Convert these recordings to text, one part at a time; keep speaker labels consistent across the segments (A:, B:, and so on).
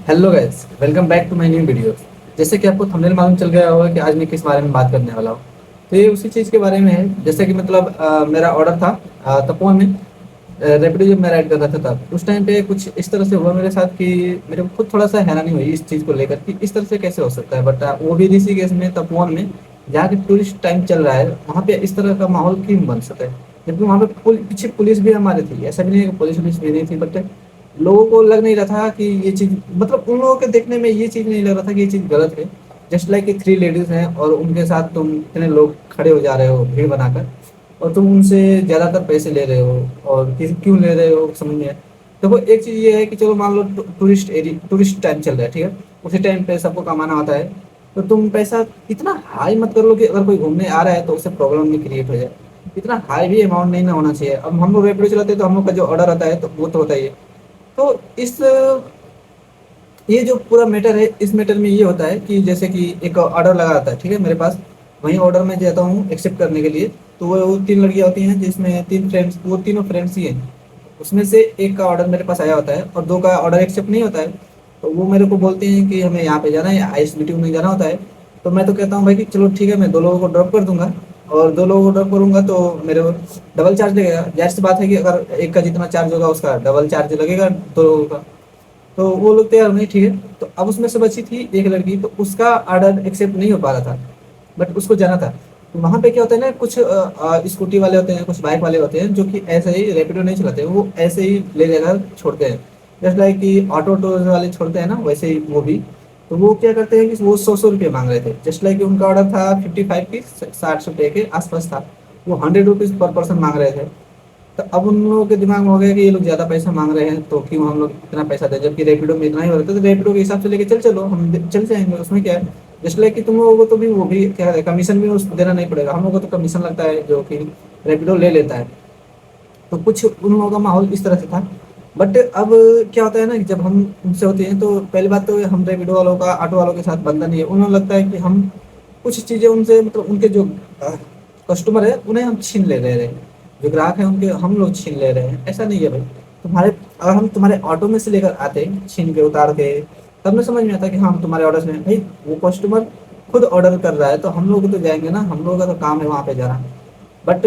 A: Hello guys, welcome back to my new video. जैसे कि आपको थंबनेल मालूम चल गया होगा कि आज मैं किस बारे में बात करने वाला हूँ। तो ये उसी चीज़ के बारे में है। जैसे कि मतलब मेरा ऑर्डर था तपोवन में। रैपिडो जब मैं राइड कर रहा था तब उस टाइम पे कुछ इस तरह से हुआ मेरे साथ कि मेरे को खुद थोड़ा सा हैरानी हुई इस चीज़ को लेकर कि इस तरह से कैसे हो सकता है। बट वो भी ऋषिकेश में, तपोवन में, जहाँ की टूरिस्ट टाइम चल रहा है, वहाँ पे इस तरह का माहौल क्यों बन सकता है। जबकि वहाँ पे पीछे पुलिस भी हमारे थी, ऐसा भी नहीं है कि पुलिस पुलिस भी नहीं थी। बट लोगों को लग नहीं रहा था कि ये चीज़, मतलब उन लोगों के देखने में ये चीज़ नहीं लग रहा था कि ये चीज़ गलत है। जस्ट लाइक कि थ्री लेडीज़ हैं और उनके साथ तुम इतने लोग खड़े हो जा रहे हो भीड़ बनाकर, और तुम उनसे ज़्यादातर पैसे ले रहे हो। और क्यों ले रहे हो समझ में आए। देखो, एक चीज़ ये है कि चलो मान लो टूरिस्ट टाइम चल रहा है, ठीक है। उसी टाइम पे सबको कमाना होता है। तो तुम पैसा इतना हाई मत कर लो कि अगर कोई घूमने आ रहा है तो उससे प्रॉब्लम नहीं क्रिएट हो जाए। इतना हाई भी अमाउंट नहीं ना होना चाहिए। अब हम लोग रैपिडो चलाते हैं तो हम लोग का जो ऑर्डर आता है तो वो तो होता ही है। तो इस ये जो पूरा मैटर है, इस मैटर में ये होता है कि जैसे कि एक ऑर्डर लगा आता है, ठीक है, मेरे पास। वहीं ऑर्डर में जाता हूँ एक्सेप्ट करने के लिए। तो वो तीन लड़कियाँ होती हैं जिसमें तीन फ्रेंड्स, वो तीनों फ्रेंड्स ही हैं। उसमें से एक का ऑर्डर मेरे पास आया होता है और दो का ऑर्डर एक्सेप्ट नहीं होता है। तो वो मेरे को बोलते हैं कि हमें यहाँ पे जाना है, ISBT में जाना होता है। तो मैं तो कहता हूँ भाई कि चलो ठीक है, मैं दो लोगों को ड्रॉप कर दूंगा। और दो लोगों को ड्रॉप करूंगा तो मेरे को डबल चार्ज लगेगा। जाहिर सी बात है कि अगर एक का जितना चार्ज होगा उसका डबल चार्ज लगेगा दो लोगों का। तो वो लोग तैयार नहीं, ठीक है। तो अब उसमें से बची थी एक लड़की, तो उसका ऑर्डर एक्सेप्ट नहीं हो पा रहा था, बट उसको जाना था। तो वहाँ पे क्या होता है ना, कुछ स्कूटी वाले होते हैं, कुछ बाइक वाले होते हैं जो कि ऐसे ही रैपिडो नहीं चलाते हैं, वो ऐसे ही ले जाकर छोड़ते हैं। जस्ट लाइक कि ऑटो वाले छोड़ते हैं ना, वैसे ही वो भी। तो वो क्या करते हैं कि वो 100 रुपये मांग रहे थे। जस्ट लाइक उनका ऑर्डर था 55 की, 60 रुपये के आसपास था। वो 100 रुपीज़ पर पर्सन मांग रहे थे। तो अब उन लोगों के दिमाग में हो गया कि ये लोग ज़्यादा पैसा मांग रहे हैं तो क्यों हम लोग इतना पैसा दें, जबकि रैपिडो में इतना ही हो रहा था। तो रैपिडो के हिसाब से लेके चलो, हम चल जाएंगे, उसमें क्या है। जस्ट लाइक कि तुम लोगों को तो भी वो भी क्या है, कमीशन भी देना नहीं पड़ेगा। हम लोगों को तो कमीशन लगता है जो कि रैपिडो ले लेता है। तो कुछ उन लोगों का माहौल इस तरह से था। बट अब क्या होता है ना कि जब हम उनसे होते हैं तो पहली बात तो हम रैपिडो वालों का ऑटो वालों के साथ बनता नहीं है। उन्हें लगता है कि हम कुछ चीज़ें उनसे, मतलब उनके जो कस्टमर है उन्हें हम छीन ले रहे हैं, जो ग्राहक है उनके हम लोग छीन ले रहे हैं। ऐसा नहीं है भाई। तुम्हारे अगर हम तुम्हारे ऑटो में से लेकर आते छीन के उतार के, तब में समझ में आता कि हाँ हम तुम्हारे ऑर्डर में भाई, वो कस्टमर खुद ऑर्डर कर रहा है तो हम लोग तो जाएंगे ना, हम लोगों का तो काम है वहाँ पे जाना। बट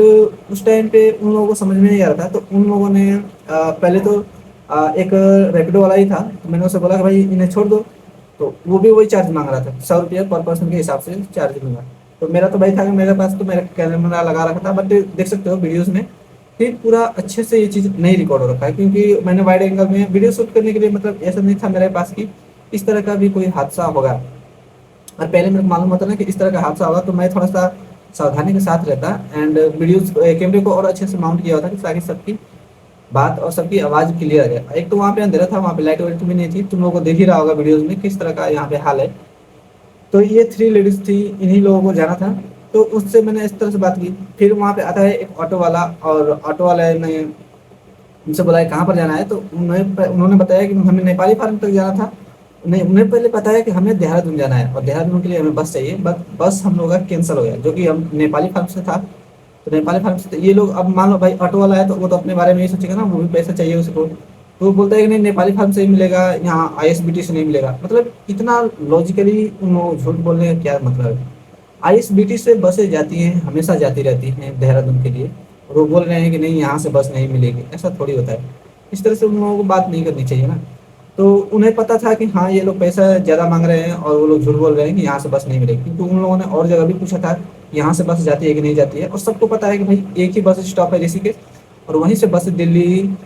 A: उस टाइम पे उन लोगों को समझ में नहीं आ रहा था। तो उन लोगों ने पहले तो एक रैपिडो वाला ही था, तो मैंने उसे बोला कि भाई इन्हें छोड़ दो। तो वो भी वही चार्ज मांग रहा था, 100 रुपये पर पर्सन के हिसाब से चार्ज लूंगा। तो मेरा तो भाई था कि मेरे पास तो मेरा कैमरा लगा रखा था। बट देख सकते हो वीडियोस में फिर पूरा अच्छे से ये चीज़ नहीं रिकॉर्ड हो रखा है, क्योंकि मैंने वाइड एंगल में वीडियो शूट करने के लिए, मतलब ऐसा नहीं था मेरे पास कि इस तरह का भी कोई हादसा होगा। और पहले मेरे को मालूम होता ना कि इस तरह का हादसा होगा तो मैं थोड़ा सा सावधानी के साथ रहता एंड वीडियोस कैमरे को और अच्छे से माउंट किया होता कि ताकि सबकी बात और सबकी आवाज़ क्लियर आ जाए। एक तो वहाँ पे अंधेरा था, वहाँ पे लाइट वाइट भी नहीं थी। तुम लोगों को देख ही रहा होगा वीडियोस में किस तरह का यहाँ पे हाल है। तो ये थ्री लेडीज थी, इन्हीं लोगों को जाना था। तो उससे मैंने इस तरह से बात की। फिर वहाँ पे आता है एक ऑटो वाला, और ऑटो वाले ने उनसे बोला कहाँ पर जाना है। तो उन्होंने बताया कि हमें नेपाली फार्म तक जाना था। नहीं, उन्हें पहले पता है कि हमें देहरादून जाना है और देहरादून के लिए हमें बस चाहिए। बस बस हम लोग का कैंसिल हो गया, जो कि हम नेपाली फार्म से था। तो नेपाली फार्म से तो ये लोग, अब मान लो भाई ऑटो वाला है तो वो तो अपने बारे में ये सोचेगा ना, वो भी पैसा चाहिए उसको। तो वो बोलता है कि नहीं, नेपाली फार्म से ही मिलेगा, यहाँ ISBT से नहीं मिलेगा। मतलब इतना लॉजिकली उन लोगों को झूठ बोलने का क्या मतलब है। ISBT से बसें जाती हैं, हमेशा जाती रहती हैं देहरादून के लिए। और वो बोल रहे हैं कि नहीं यहाँ से बस नहीं मिलेगी, ऐसा थोड़ी होता है। इस तरह से उन लोगों को बात नहीं करनी चाहिए ना। तो उन्हें पता था कि हाँ ये लोग पैसा ज़्यादा मांग रहे हैं और वो लोग झूठ बोल रहे हैं कि यहाँ से बस नहीं मिलेगी, क्योंकि उन लोगों ने और जगह भी पूछा था कि यहाँ से बस जाती है कि नहीं जाती है। और सबको पता है कि भाई एक ही बस स्टॉप है ऋषिकेश, और वहीं से बस दिल्ली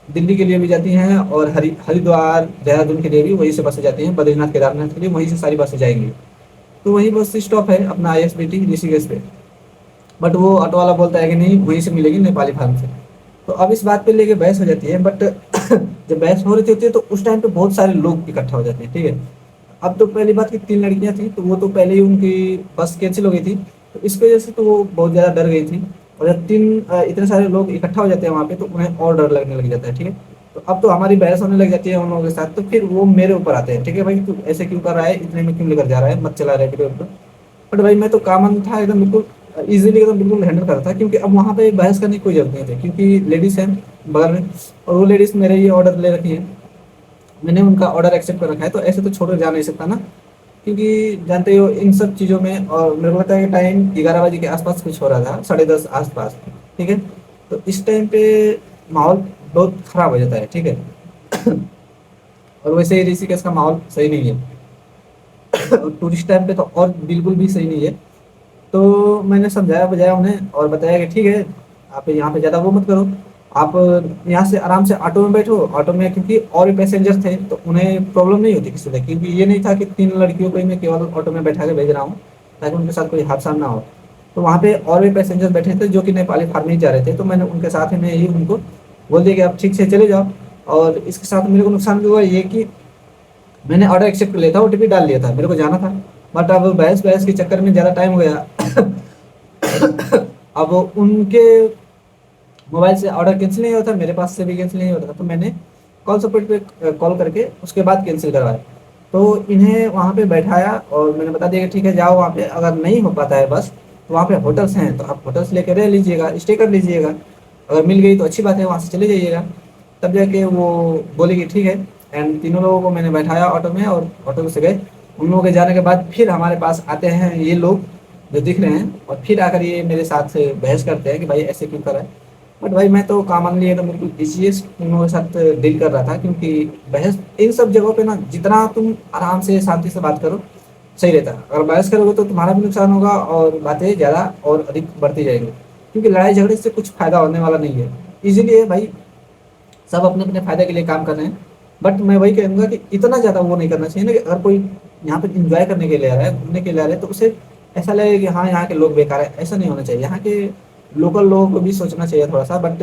A: दिल्ली के लिए भी जाती हैं, और हरिद्वार देहरादून के लिए भी वहीं से बसें जाती हैं। बद्रीनाथ केदारनाथ के लिए वहीं से सारी बसें जाएंगी। तो वही बस स्टॉप है अपना ISBT ऋषिकेश पे। बट वो ऑटो वाला बोलता है कि नहीं, वहीं से मिलेगी नेपाली फार्म से। तो अब इस बात पे लेके बहस हो जाती है। बट जब बहस हो रही होती है तो उस टाइम पे बहुत सारे लोग इकट्ठा हो जाते हैं, ठीक है। अब तो पहली बात की तीन लड़कियां थी, तो वो तो पहले ही उनकी बस कैंसिल हो गई थी। तो इस वजह से तो वो बहुत ज़्यादा डर गई थी। और जब इतने सारे लोग इकट्ठा हो जाते हैं वहाँ पे तो उन्हें और डर लगने लग जाता है, ठीक है। तो अब तो हमारी बहस होने लग जाती है उन लोगों के साथ। तो फिर वो मेरे ऊपर आते हैं, ठीक है भाई तू ऐसे क्यों कर रहा है, इतने में क्यों लेकर जा रहा है, मत चला रहा है। बट भाई मैं तो कामन था एकदम, बिल्कुल इजीली एकदम बिल्कुल हैंडल कर रहा था, क्योंकि अब वहाँ पे बहस करने की कोई जरूरत नहीं थी, क्योंकि लेडीज़ हैं बगल में। और वो लेडीज़ मेरे ये ऑर्डर ले रखी है। मैंने उनका ऑर्डर एक्सेप्ट कर रखा है, तो ऐसे तो छोड़ कर जा नहीं सकता ना, क्योंकि जानते हो इन सब चीज़ों में। और मेरे को लगता है कि टाइम 11 बजे के आसपास कुछ हो रहा था, 10:30 आसपास, ठीक है। तो इस टाइम पे माहौल बहुत ख़राब हो जाता है, ठीक है। और वैसे ही ऋषिकेश का माहौल सही नहीं है, और टूरिस्ट टाइम पे तो और बिल्कुल भी सही नहीं है। तो मैंने समझाया बुझाया उन्हें और बताया कि ठीक है, आप यहाँ पे ज़्यादा वो मत करो, आप यहाँ से आराम से ऑटो में बैठो। ऑटो में क्योंकि और भी पैसेंजर थे, तो उन्हें प्रॉब्लम नहीं होती किसी से, क्योंकि ये नहीं था कि 3 लड़कियों को ही मैं केवल ऑटो में बैठा के भेज रहा हूँ ताकि उनके साथ कोई हादसा ना हो। तो वहाँ पे और भी पैसेंजर बैठे थे जो कि नेपाली फार्म ही जा रहे थे, तो मैंने उनके साथ ही मैं यही उनको बोल दिया कि आप ठीक से चले जाओ। और इसके साथ मेरे को नुकसान भी हुआ ये कि मैंने ऑर्डर एक्सेप्ट कर लिया था, ओटीपी डाल लिया था, मेरे को जाना था। बट अब बहस बहस के चक्कर में ज़्यादा टाइम हो गया। अब उनके मोबाइल से ऑर्डर कैंसिल नहीं होता, मेरे पास से भी कैंसिल नहीं होता, तो मैंने कॉल सपोर्ट पे कॉल करके उसके बाद कैंसिल करवाया। तो इन्हें वहाँ पे बैठाया और मैंने बता दिया कि ठीक है जाओ वहाँ पे, अगर नहीं हो पाता है बस तो वहाँ पे होटल्स हैं, तो आप होटल्स लेकर रह लीजिएगा, स्टे कर लीजिएगा। अगर मिल गई तो अच्छी बात है, वहाँ से चले जाइएगा। तब जाके वो बोले कि ठीक है। एंड तीनों लोगों को मैंने बैठाया ऑटो में और ऑटो से गए। उन लोगों के जाने के बाद फिर हमारे पास आते हैं ये लोग जो दिख रहे हैं, और फिर आकर ये मेरे साथ से बहस करते हैं कि भाई ऐसे क्यों कर रहा है। बट भाई मैं तो कॉमनली एकदम बिल्कुल ईजीएस्ट उन लोगों के साथ डील कर रहा था, क्योंकि बहस इन सब जगहों पे ना जितना तुम आराम से शांति से बात करो सही रहता है। अगर बहस करोगे तो तुम्हारा भी नुकसान होगा और बातें ज़्यादा और अधिक बढ़ती जाएंगी, क्योंकि लड़ाई झगड़े से कुछ फायदा होने वाला नहीं है। इजीली है भाई, सब अपने अपने फायदे के लिए काम कर रहे हैं। बट मैं वही कहूँगा कि इतना ज़्यादा वो नहीं करना चाहिए ना, कि अगर कोई यहाँ पे इंजॉय करने के लिए आ रहा है, घूमने के लिए आ रहा है, तो उसे ऐसा लगे कि हाँ यहाँ के लोग बेकार है। ऐसा नहीं होना चाहिए, यहाँ के लोकल लोगों को भी सोचना चाहिए थोड़ा सा। बट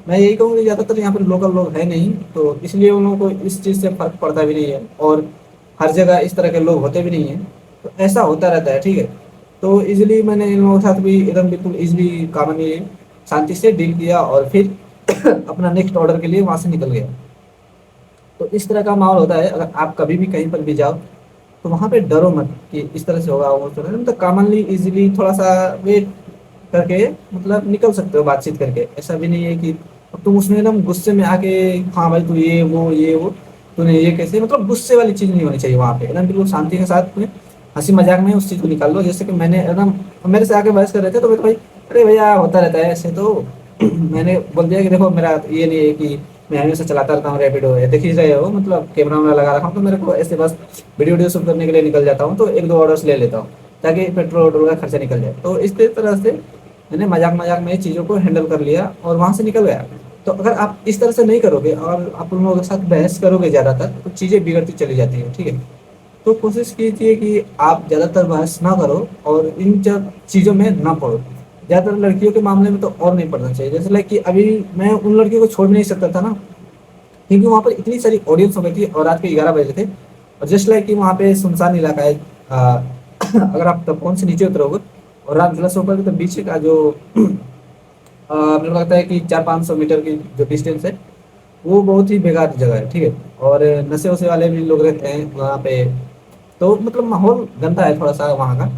A: मैं यही कहूँगा कि ज़्यादातर यहाँ पर लोकल लोग है नहीं, तो इसलिए उन लोगों को इस चीज़ से फ़र्क पड़ता भी नहीं है, और हर जगह इस तरह के लोग होते भी नहीं हैं। तो ऐसा होता रहता है, ठीक है। तो इजीली मैंने इन लोगों के साथ भी एकदम बिल्कुल इजीली कॉमनली शांति से डील किया, और फिर अपना नेक्स्ट ऑर्डर के लिए वहाँ से निकल गया। तो इस तरह का माहौल होता है। अगर आप कभी भी कहीं पर भी जाओ तो वहाँ पे डरो मत कि इस तरह से होगा वो तरह से, मतलब कॉमनली इजीली थोड़ा सा वेट करके मतलब निकल सकते हो बातचीत करके। ऐसा भी नहीं है कि अब तुम उसमें एकदम गुस्से में आके हाँ भाई तू ये वो तूने ये कैसे, मतलब गुस्से वाली चीज़ नहीं होनी चाहिए वहाँ पे। एकदम बिल्कुल शांति के साथ में हंसी मजाक में उस चीज़ को निकाल लो। जैसे कि मैंने एकदम मेरे से आके बहस कर रहे थे, तो मैं तो भाई अरे भैया होता रहता है ऐसे। तो मैंने बोल दिया कि देखो मेरा ये नहीं है कि मैं हमेशा चलाता रहता हूँ रैपिडो, है देख ही रहे हो, मतलब कैमरा वैमरा लगा रखा हूँ, तो मेरे को ऐसे बस वीडियो वीडियो शूट करने के लिए निकल जाता हूँ, तो एक दो ऑर्डर्स ले लेता हूँ ताकि पेट्रोल वोट्रोल का खर्चा निकल जाए। तो इस तरह से मैंने मजाक मजाक में चीज़ों को हैंडल कर लिया और वहाँ से निकल गया। तो अगर आप इस तरह से नहीं करोगे और आप उन लोगों के साथ बहस करोगे ज़्यादातर, तो चीज़ें बिगड़ती चली जाती हैं, ठीक है। तो कोशिश कीजिए कि आप ज़्यादातर बहस ना करो और इन सब चीज़ों में ना पड़ो। ज़्यादातर लड़कियों के मामले में तो और नहीं पड़ना चाहिए। जैसे लाइक कि अभी मैं उन लड़कियों को छोड़ भी नहीं सकता था ना, क्योंकि वहाँ पर इतनी सारी ऑडियंस हो गई थी और रात के 11 बजे थे। और जस्ट लाइक कि वहाँ पे सुनसान इलाका है। अगर आप तपोवन से नीचे उतरोगे और रामझूला से ऊपर, तो बीच का जो मेरे को लगता है कि 400-500 मीटर की जो डिस्टेंस है, वो बहुत ही बेकार जगह है, ठीक है। और नशे वशे वाले भी लोग रहते हैं वहाँ पे, तो मतलब माहौल गंदा है थोड़ा सा वहाँ का।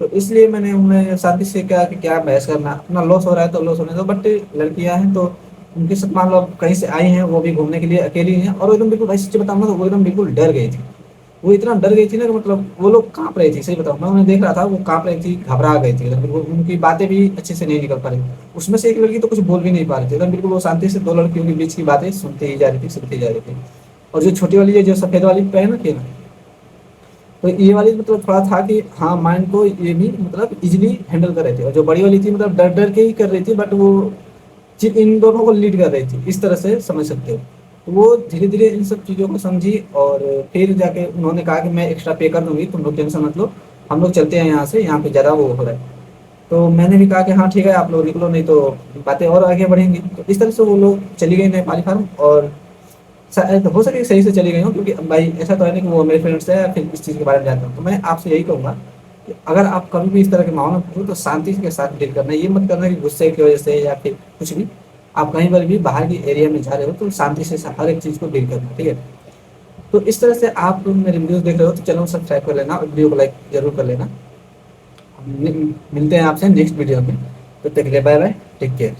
A: तो इसलिए मैंने उन्हें शांति से कहा कि क्या बहस करना, अपना लॉस हो रहा है तो लॉस होने दो। बट लड़कियां हैं तो उनके साथ मान लो अब कहीं से आई हैं, वो भी घूमने के लिए अकेली हैं, और वो एकदम बिल्कुल भाई सच्ची बताऊँ ना, तो वो एकदम बिल्कुल डर गई थी। वो इतना डर गई थी ना कि मतलब वो लोग कांप रही थी, सही बताऊँ मैं उन्हें देख रहा था, वो कांप रही थी, घबरा गई थी एकदम बिल्कुल। उनकी बातें भी अच्छे से नहीं निकल पा रही। उसमें से एक लड़की तो कुछ बोल भी नहीं पा रही थी, एकदम बिल्कुल वो शांति से 2 लड़कियों के बीच की बातें सुनती ही जा रही थी, सुनती जा रही थी। और जो छोटी वाली है, जो सफेद वाली पहन रखी है ना, तो ये वाली मतलब थोड़ा था कि हाँ माइंड को ये भी मतलब इजीली हैंडल कर रहे थे। और जो बड़ी वाली थी मतलब डर डर के ही कर रही थी, बट वो इन दोनों को लीड कर रही थी, इस तरह से समझ सकते हो। तो वो धीरे धीरे इन सब चीज़ों को समझी और फिर जाके उन्होंने कहा कि मैं एक्स्ट्रा पे कर दूंगी, तुम लोग टेंशन मत लो, हम लोग चलते हैं यहाँ से, यहाँ पे ज़्यादा वो हो रहा है। तो मैंने भी कहा कि हाँ ठीक है आप लोग निकलो, नहीं तो बातें और आगे बढ़ेंगी। तो इस तरह से वो लोग चली गई नेपाली फार्म, और शायद हो सके सही से चली गई हूँ, क्योंकि अब भाई ऐसा तो है नहीं कि वो मेरे फ्रेंड्स है या फिर इस चीज़ के बारे में जानता हूँ। तो मैं आपसे यही कहूँगा कि अगर आप कभी भी इस तरह के माहौल में हो तो शांति के साथ डील करना। ये मत करना कि गुस्से की वजह से या फिर कुछ भी, आप कहीं पर भी बाहर की एरिया में जा रहे हो तो शांति से हर एक चीज़ को डील करना, ठीक है। तो इस तरह से आप मेरे वीडियोस देख रहे हो तो चैनल को सब्सक्राइब कर लेना और वीडियो को लाइक जरूर कर लेना। मिलते हैं आपसे नेक्स्ट वीडियो में, तो तक के लिए बाय बाय, टेक केयर।